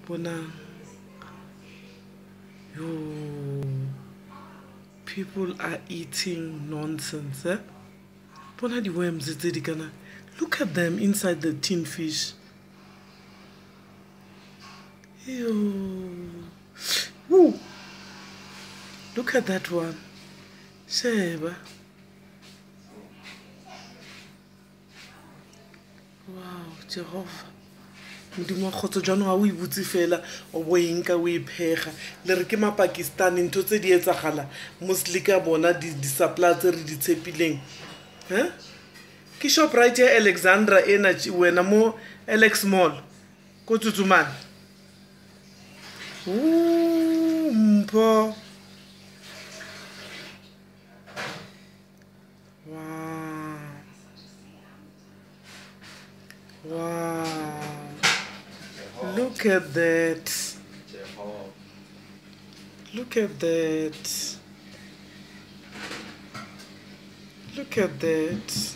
Bona. Yo. People are eating nonsense, eh? Bona the worms, look at them inside the tin fish. Ew. Woo. Look at that one. Sheba. Wow, Jehovah. Modimo khotso jano a o ibutse fela o boeng ka o iphega le re ke ma Pakistan ntho tse di etsagala moslika bona di supply tse re di tshepileng ke Shoprite ya Alexandra ena wena mo Alex Mall ko Tsutsumane mpo wow. Look at that. Look at that. Look at that.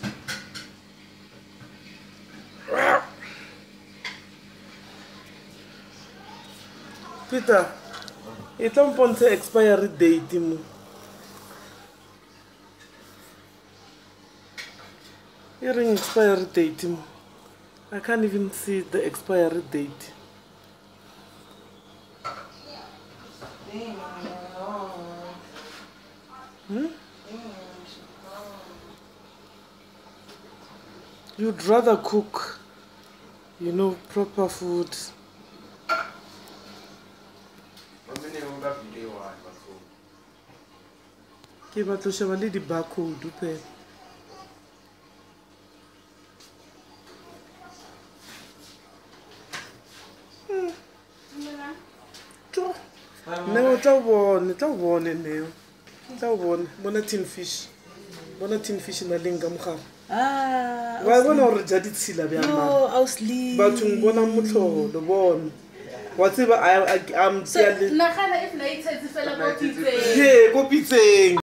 Peter, it don't say expiry date mo. Hearing expiry date mo. I can't even see the expiry date. You'd rather cook, you know, proper food. Ke batlo sheba le di barcode upe. Ne o tla bone ne. Tla bone bona tin fish. Bona tin fish na lenga mogare. Wa bona hore ja ditshila bya mama. No, I was sleep. Bathong bona motlholo bona. Wa tseba I'm so nagana if night fela go pitseng. He go pitseng.